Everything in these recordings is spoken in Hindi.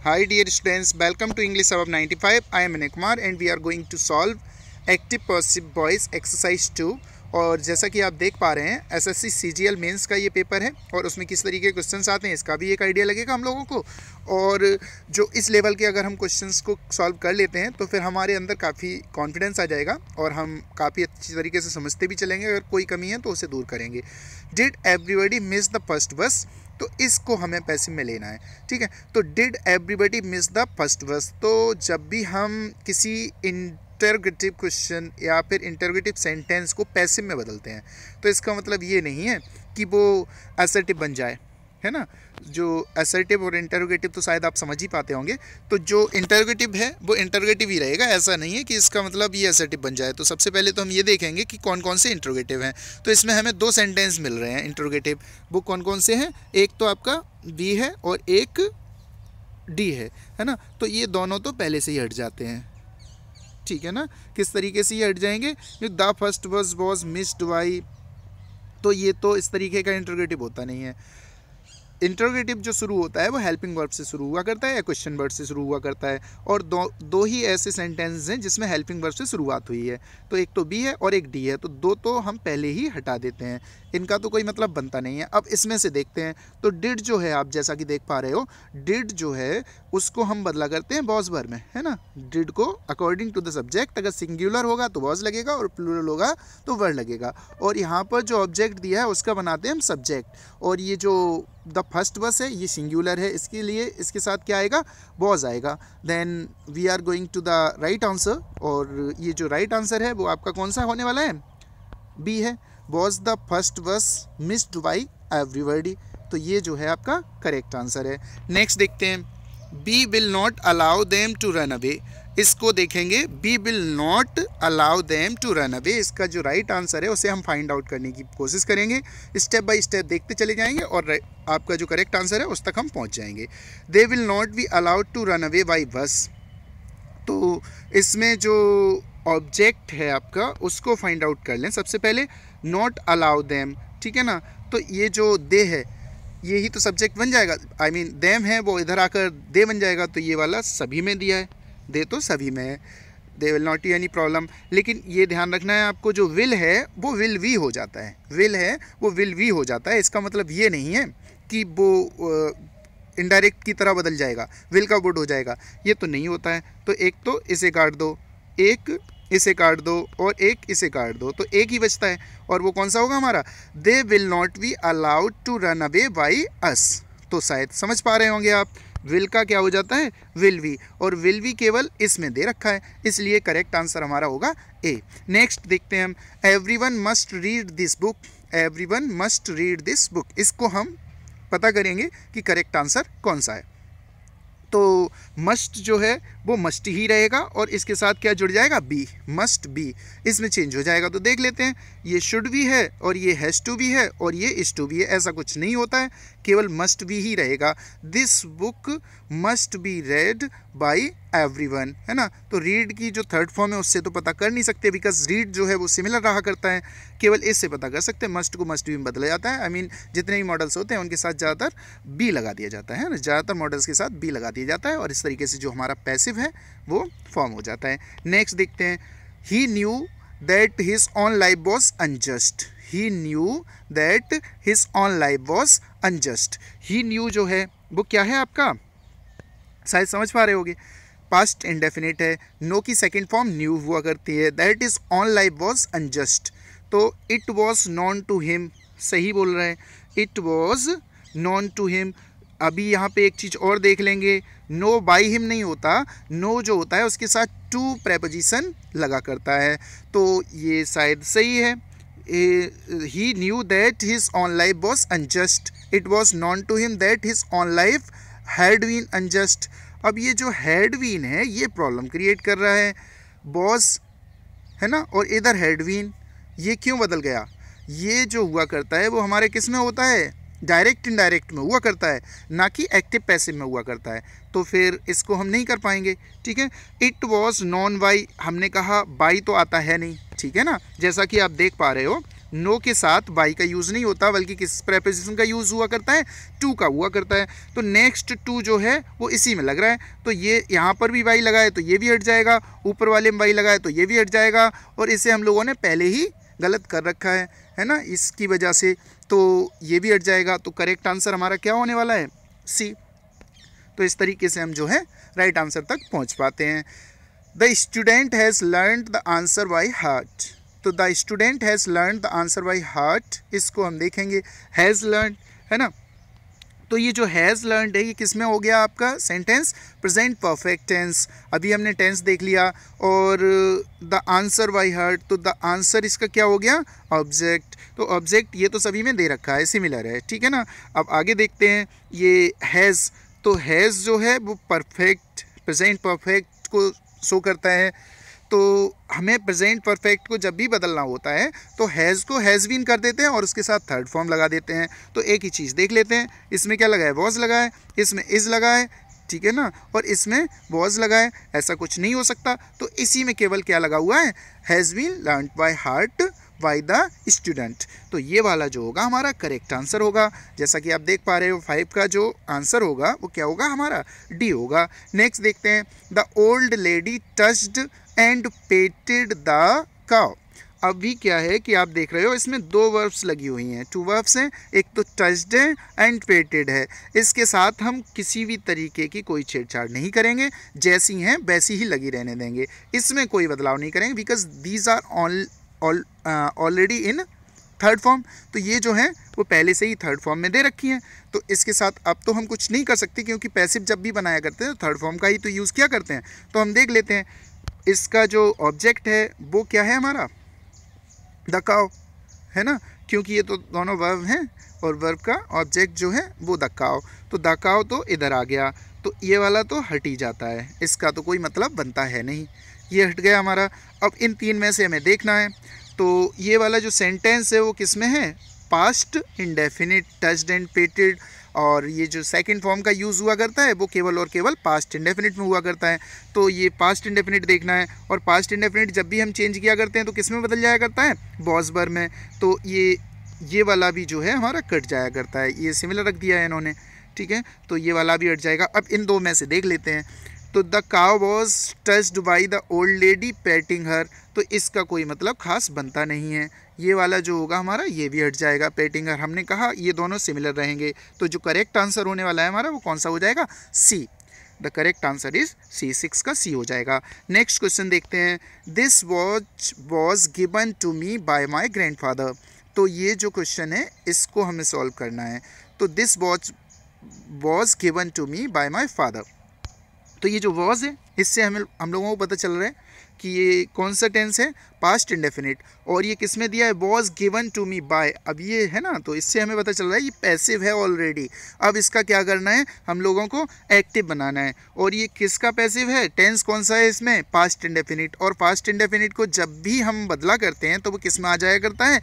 Hi dear students, welcome to English Sabab 95. I am Anil Kumar and we are going to solve active passive voice exercise 2। और जैसा कि आप देख पा रहे हैं एसएससी सीजीएल मेंस का ये पेपर है और उसमें किस तरीके के क्वेश्चंस आते हैं इसका भी एक आइडिया लगेगा हम लोगों को। और जो इस लेवल के अगर हम क्वेश्चंस को सॉल्व कर लेते हैं तो फिर हमारे अंदर काफ़ी कॉन्फिडेंस आ जाएगा और हम काफ़ी अच्छी तरीके से समझते भी चलेंगे। अगर कोई कमी है तो उसे दूर करेंगे। Did everybody miss the first बस, तो इसको हमें पैसिव में लेना है, ठीक है। तो did everybody miss the first बस, तो जब भी हम किसी इंटरोगेटिव क्वेश्चन या फिर इंटरोगेटिव सेंटेंस को पैसिव में बदलते हैं तो इसका मतलब ये नहीं है कि वो असर्टिव बन जाए, है ना। जो असर्टिव और इंटरोगेटिव तो शायद आप समझ ही पाते होंगे। तो जो इंटरोगेटिव है वो इंटरोगेटिव ही रहेगा, ऐसा नहीं है कि इसका मतलब ये असर्टिव बन जाए। तो सबसे पहले तो हम ये देखेंगे कि कौन कौन से इंटरोगेटिव हैं। तो इसमें हमें दो सेंटेंस मिल रहे हैं इंटरोगेटिव, वो कौन कौन से हैं। एक तो आपका बी है और एक डी है ना। तो ये दोनों तो पहले से ही हट जाते हैं, ठीक है ना। किस तरीके से ये हट जाएंगे, the first was missed by, तो ये तो इस तरीके का इंटरोगेटिव होता नहीं है। इंटरोगेटिव जो शुरू होता है वो हेल्पिंग वर्ब से शुरू हुआ करता है या क्वेश्चन वर्ड से शुरू हुआ करता है। और दो ही ऐसे सेंटेंस हैं जिसमें हेल्पिंग वर्ब से शुरुआत हुई है, तो एक तो बी है और एक डी है। तो दो तो हम पहले ही हटा देते हैं, इनका तो कोई मतलब बनता नहीं है। अब इसमें से देखते हैं तो डिड जो है, आप जैसा कि देख पा रहे हो, डिड जो है उसको हम बदला करते हैं वॉज वर्ब में, है ना। डिड को अकॉर्डिंग टू द सब्जेक्ट, अगर सिंगुलर होगा तो वॉज लगेगा और प्लूरल होगा तो वर्ड लगेगा। और यहाँ पर जो ऑब्जेक्ट दिया है उसका बनाते हैं हम सब्जेक्ट। और ये जो द फर्स्ट बस है ये सिंगुलर है, इसके लिए इसके साथ क्या आएगा, वॉज आएगा। Then we are going to the right answer, और ये जो राइट आंसर है वो आपका कौन सा होने वाला है, बी है। वॉज द फर्स्ट बस मिस्ड बाई एवरीबॉडी, तो ये जो है आपका करेक्ट आंसर है। नेक्स्ट देखते हैं, we will not allow them to run away, इसको देखेंगे। We will not allow them to run away, इसका जो राइट आंसर है उसे हम फाइंड आउट करने की कोशिश करेंगे। स्टेप बाय स्टेप देखते चले जाएंगे और आपका जो करेक्ट आंसर है उस तक हम पहुंच जाएंगे। They will not be allowed to run away by us, तो इसमें जो ऑब्जेक्ट है आपका उसको फाइंड आउट कर लें सबसे पहले। नॉट अलाउ देम, ठीक है ना। तो ये जो दे है यही तो सब्जेक्ट बन जाएगा, आई मीन देम है वो इधर आकर दे बन जाएगा। तो ये वाला सभी में दिया है, दे तो सभी में है। दे will not be any problem. लेकिन ये ध्यान रखना है आपको, जो विल है वो विल वी हो जाता है, विल है वो विल वी हो जाता है। इसका मतलब ये नहीं है कि वो इनडायरेक्ट की तरह बदल जाएगा, विल का वुड हो जाएगा, ये तो नहीं होता है। तो एक तो इसे काट दो, एक इसे काट दो और एक इसे काट दो, तो एक ही बचता है। और वो कौन सा होगा हमारा, they will not be allowed to run away by us. तो शायद समझ पा रहे होंगे आप, विल का क्या हो जाता है, विल वी, और विल वी केवल इसमें दे रखा है, इसलिए करेक्ट आंसर हमारा होगा ए। नेक्स्ट देखते हैं हम, everyone must read this book, everyone must read this book, इसको हम पता करेंगे कि करेक्ट आंसर कौन सा है। तो मस्ट जो है वो मस्ट ही रहेगा और इसके साथ क्या जुड़ जाएगा, बी, मस्ट बी, इसमें चेंज हो जाएगा। तो देख लेते हैं, ये शुड भी है और ये हैज़ टू भी है और ये इज टू भी है, ऐसा कुछ नहीं होता है, केवल मस्ट बी ही रहेगा। This book must be red by everyone, है ना। तो रीड की जो थर्ड फॉर्म है उससे तो पता कर नहीं सकते, बिकॉज रीड जो है वो सिमिलर रहा करता है, केवल इससे पता कर सकते हैं। मस्ट को मस्ट बी में बदला जाता है, आई मीन जितने भी मॉडल्स होते हैं उनके साथ ज़्यादातर बी लगा दिया जाता है ना, ज़्यादातर मॉडल्स के साथ बी लगा दिया जाता है और इस तरीके से जो हमारा पैसिव है वो फॉर्म हो जाता है। नेक्स्ट देखते हैं, he knew that his own life was unjust, he knew that his own life was unjust. He knew जो है वो क्या है आपका, शायद समझ पा रहे होगे, पास्ट इंडेफिनिट है। नो की सेकेंड फॉर्म न्यू हुआ करती है। That is own life was unjust, तो it was known to him, सही बोल रहे हैं, it was known to him. अभी यहाँ पे एक चीज़ और देख लेंगे, नो बाई हिम नहीं होता, नो जो होता है उसके साथ टू प्रेपोजिशन लगा करता है, तो ये शायद सही है। He knew that his own life was unjust, it was known to him that his own life had been unjust. अब ये जो हैड बीन है ये प्रॉब्लम क्रिएट कर रहा है, बॉस है ना, और इधर हैड बीन, ये क्यों बदल गया। ये जो हुआ करता है वो हमारे किस में होता है, डायरेक्ट इनडायरेक्ट में हुआ करता है, ना कि एक्टिव पैसिव में हुआ करता है। तो फिर इसको हम नहीं कर पाएंगे, ठीक है। इट वॉज नॉन बाई, हमने कहा बाई तो आता है नहीं, ठीक है ना। जैसा कि आप देख पा रहे हो, नो के साथ बाई का यूज़ नहीं होता, बल्कि किस प्रेपोजिशन का यूज़ हुआ करता है, टू का हुआ करता है। तो नेक्स्ट टू जो है वो इसी में लग रहा है, तो ये यहाँ पर भी बाई लगा है तो ये भी हट जाएगा, ऊपर वाले में बाई लगा है तो ये भी हट जाएगा, और इसे हम लोगों ने पहले ही गलत कर रखा है ना, इसकी वजह से तो ये भी हट जाएगा। तो करेक्ट आंसर हमारा क्या होने वाला है, सी। तो इस तरीके से हम जो है राइट आंसर तक पहुंच पाते हैं। The student has learned the answer by heart. तो the student has learn the answer by heart, इसको हम देखेंगे हैज़ लर्न, है ना। तो ये जो हैज़ लर्नड है ये किस में हो गया आपका सेंटेंस, प्रेजेंट परफेक्ट टेंस। अभी हमने टेंस देख लिया, और द आंसर बाय हार्ट, तो द आंसर इसका क्या हो गया, ऑब्जेक्ट। तो ऑब्जेक्ट ये तो सभी में दे रखा है, सिमिलर है, ठीक है ना। अब आगे देखते हैं ये हैज़, तो हैज़ जो है वो परफेक्ट, प्रेजेंट परफेक्ट को शो करता है। तो हमें प्रेजेंट परफेक्ट को जब भी बदलना होता है तो हैज़ को हैज़ बीन कर देते हैं और उसके साथ थर्ड फॉर्म लगा देते हैं। तो एक ही चीज़ देख लेते हैं, इसमें क्या लगा है, वॉज लगा है, इसमें इज़ लगा है, ठीक है ना, और इसमें वॉज लगा है, ऐसा कुछ नहीं हो सकता। तो इसी में केवल क्या लगा हुआ है, has been learned by heart by the student. तो ये वाला जो होगा हमारा करेक्ट आंसर होगा। जैसा कि आप देख पा रहे हो 5 का जो आंसर होगा वो क्या होगा हमारा, डी होगा। नेक्स्ट देखते हैं, the old lady touched and patted the cow. अभी क्या है कि आप देख रहे हो इसमें 2 वर्ब्स लगी हुई हैं, 2 वर्ब्स हैं, एक तो टच्ड है एंड पेटेड है। इसके साथ हम किसी भी तरीके की कोई छेड़छाड़ नहीं करेंगे, जैसी हैं वैसी ही लगी रहने देंगे, इसमें कोई बदलाव नहीं करेंगे, because these are already in third form. तो ये जो है वो पहले से ही थर्ड फॉर्म में दे रखी हैं, तो इसके साथ अब तो हम कुछ नहीं कर सकते, क्योंकि पैसिव जब भी बनाया करते हैं तो थर्ड फॉर्म का ही तो यूज़ किया करते हैं। तो हम देख लेते हैं, इसका जो ऑब्जेक्ट है वो क्या है हमारा, द काउ, है ना, क्योंकि ये तो दोनों वर्ब हैं और वर्ब का ऑब्जेक्ट जो है वो द काउ। तो द काउ तो इधर आ गया, तो ये वाला तो हट ही जाता है, इसका तो कोई मतलब बनता है नहीं, ये हट गया हमारा। अब इन 3 में से हमें देखना है, तो ये वाला जो सेंटेंस है वो किस में है, पास्ट इंडेफिनिट, टच्ड एंड पेटेड, और ये जो सेकंड फॉर्म का यूज़ हुआ करता है वो केवल और केवल पास्ट इंडेफिनिट में हुआ करता है। तो ये पास्ट इंडेफिनिट देखना है, और पास्ट इंडेफिनिट जब भी हम चेंज किया करते हैं तो किस में बदल जाया करता है, वॉज वर्ब में। तो ये वाला भी जो है हमारा कट जाया करता है, ये सिमिलर रख दिया है इन्होंने, ठीक है, तो ये वाला भी हट जाएगा। अब इन 2 में से देख लेते हैं, तो the cow was touched by the old lady petting her, तो इसका कोई मतलब खास बनता नहीं है, ये वाला जो होगा हमारा ये भी हट जाएगा, पेटिंग हर। हमने कहा ये दोनों सिमिलर रहेंगे, तो जो करेक्ट आंसर होने वाला है हमारा वो कौन सा हो जाएगा, C. The correct answer is C, 6 का सी हो जाएगा। नेक्स्ट क्वेश्चन देखते हैं, this watch was given to me by my grandfather. तो ये जो क्वेश्चन है इसको हमें सॉल्व करना है। तो this watch was given to me by my father, तो ये जो वॉज है इससे हम लोगों को पता चल रहा है कि ये कौन सा टेंस है, पास्ट इंडेफिनिट, और ये किस में दिया है, was given to me by. अब ये है ना, तो इससे हमें पता चल रहा है ये पैसिव है ऑलरेडी। अब इसका क्या करना है, हम लोगों को एक्टिव बनाना है, और ये किसका पैसिव है, टेंस कौन सा है इसमें, पास्ट इंडेफिनिट। और पास्ट इंडेफिनिट को जब भी हम बदला करते हैं तो वो किस में आ जाया करता है,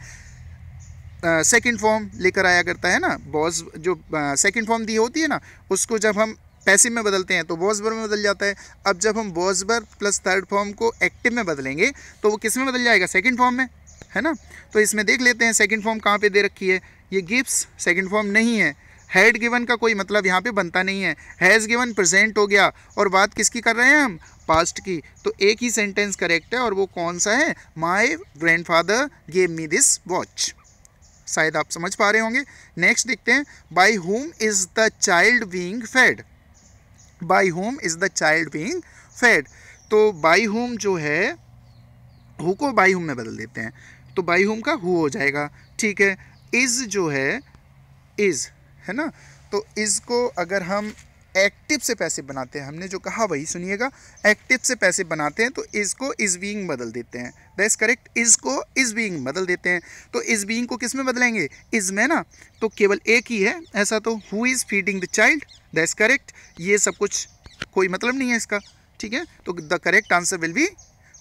सेकेंड फॉर्म लेकर आया करता है ना। वॉज जो सेकेंड फॉर्म दी होती है ना, उसको जब हम पैसिव में बदलते हैं तो वॉज वर्ब में बदल जाता है। अब जब हम was verb plus third form को एक्टिव में बदलेंगे तो वो किस में बदल जाएगा, सेकंड फॉर्म में, है ना। तो इसमें देख लेते हैं सेकंड फॉर्म कहाँ पे दे रखी है, ये गिव्स सेकंड फॉर्म नहीं है, हैड गिवन का कोई मतलब यहाँ पे बनता नहीं है, हैज़ गिवन प्रेजेंट हो गया, और बात किसकी कर रहे हैं हम, पास्ट की। तो एक ही सेंटेंस करेक्ट है, और वो कौन सा है, माई grandfather gave me this watch. शायद आप समझ पा रहे होंगे। नेक्स्ट देखते हैं, बाई हुम is the child being fade. By home is the child being fade, तो बाई होम जो है, हु को बाई होम में बदल देते हैं, तो बाई होम का हु हो जाएगा, ठीक है। इज़ जो है, इज़ है ना, तो इज़ को अगर हम एक्टिव से पैसिव बनाते हैं, हमने जो कहा वही सुनिएगा, एक्टिव से पैसिव बनाते हैं तो इज़ को इज़ बीइंग बदल देते हैं, दैट्स करेक्ट, इज़ को इज़ बीइंग बदल देते हैं। तो इज़ बीइंग को किस में बदलेंगे, इज़ में ना, तो केवल एक ही है ऐसा, तो who is feeding the child, that's correct. ये सब कुछ कोई मतलब नहीं है इसका, ठीक है, तो the correct answer will be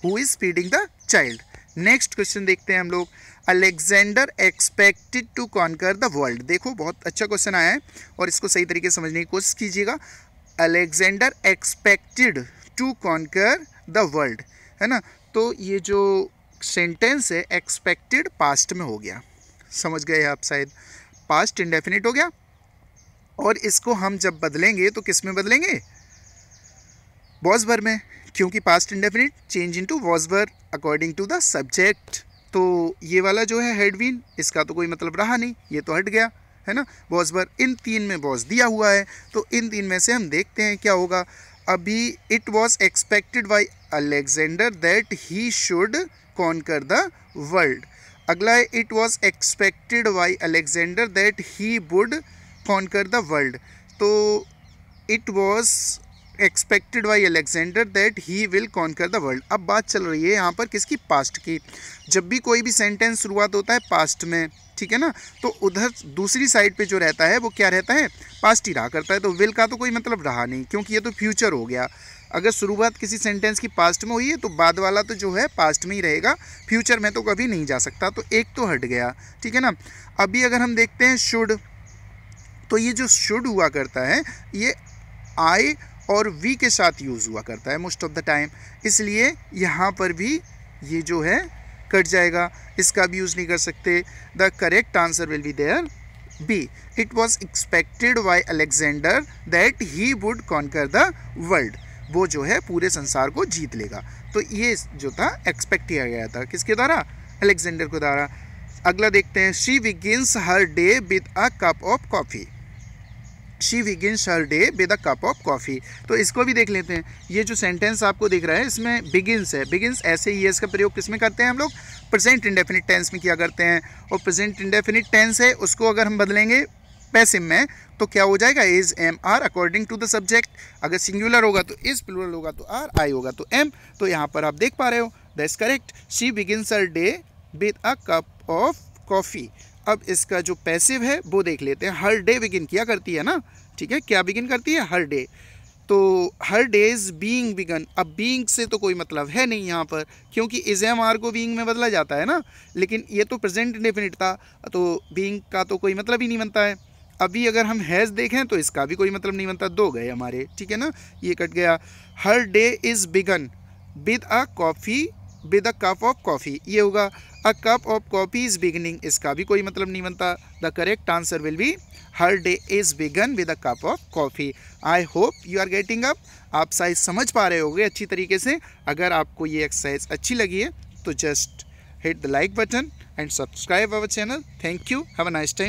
who is feeding the child. Next question देखते हैं हम लोग, Alexander expected to conquer the world. देखो बहुत अच्छा क्वेश्चन आया है और इसको सही तरीके से समझने की कोशिश कीजिएगा। Alexander expected to conquer the world, है ना, तो ये जो सेंटेंस है एक्सपेक्टेड पास्ट में हो गया, समझ गए आप शायद, पास्ट इंडेफिनिट हो गया। और इसको हम जब बदलेंगे तो किस में बदलेंगे, वॉज वर्ब में, क्योंकि past indefinite change into was verb according to the subject. तो ये वाला जो है हैड बीन, इसका तो कोई मतलब रहा नहीं, ये तो हट गया है ना। वॉज वर्ब इन 3 में वॉज दिया हुआ है, तो इन 3 में से हम देखते हैं क्या होगा। अभी it was expected by Alexander that he should conquer the world. अगला है it was expected by Alexander that he would conquer the world. तो it was expected by Alexander that he will conquer the world. अब बात चल रही है यहाँ पर किसकी, पास्ट की। जब भी कोई भी सेंटेंस शुरुआत होता है पास्ट में, ठीक है ना, तो उधर दूसरी साइड पे जो रहता है वो क्या रहता है, पास्ट ही रहा करता है। तो विल का तो कोई मतलब रहा नहीं, क्योंकि ये तो फ्यूचर हो गया। अगर शुरुआत किसी सेंटेंस की पास्ट में हुई है तो बाद वाला तो जो है पास्ट में ही रहेगा, फ्यूचर में तो कभी नहीं जा सकता। तो एक तो हट गया, ठीक है ना। अभी अगर हम देखते हैं शुड, तो ये जो शुड हुआ करता है ये आई और वी के साथ यूज़ हुआ करता है मोस्ट ऑफ द टाइम, इसलिए यहाँ पर भी ये जो है कट जाएगा, इसका भी यूज़ नहीं कर सकते। The correct answer will be there B, it was expected by Alexander that he would conquer the world. वो जो है पूरे संसार को जीत लेगा। तो ये जो था एक्सपेक्ट किया गया था किसके द्वारा, अलेक्जेंडर के द्वारा। अगला देखते हैं, she begins her day with a cup of coffee. She begins her day with a cup of coffee. तो इसको भी देख लेते हैं। ये जो सेंटेंस आपको दिख रहा है इसमें बिगिंस है, बिगिंस ऐसे ही है, इसका प्रयोग किस में करते हैं हम लोग, प्रेजेंट इंडेफिनिट टेंस में किया करते हैं। और प्रेजेंट इंडेफिनिट टेंस है, उसको अगर हम बदलेंगे पैसिव में तो क्या हो जाएगा, is am are according to the subject. अगर सिंगुलर होगा तो इज, प्लूरल होगा तो आर, आई होगा तो एम। तो यहाँ पर आप देख पा रहे हो, that's correct, she begins her day with a cup of coffee. अब इसका जो पैसिव है वो देख लेते हैं। हर डे बिगिन किया करती है ना, ठीक है, क्या बिगिन करती है, हर डे। तो हर डे इज बीइंग बिगन। अब बीइंग से तो कोई मतलब है नहीं यहाँ पर, क्योंकि इज एम आर को बीइंग में बदला जाता है ना, लेकिन ये तो प्रेजेंट इंडेफिनिट था, तो बीइंग का तो कोई मतलब ही नहीं बनता है। अभी अगर हम हैज़ देखें तो इसका भी कोई मतलब नहीं बनता, 2 गए हमारे, ठीक है ना, ये कट गया। Her day is begun with a coffee with a cup of coffee, ये होगा a cup of coffee is beginning, इसका भी कोई मतलब नहीं बनता। The correct answer will be her day is begun with a cup of coffee. I hope you are getting up, आप शायद समझ पा रहे होंगे अच्छी तरीके से। अगर आपको ये एक्सरसाइज अच्छी लगी है तो just hit the like button and subscribe our channel. Thank you, have a nice time.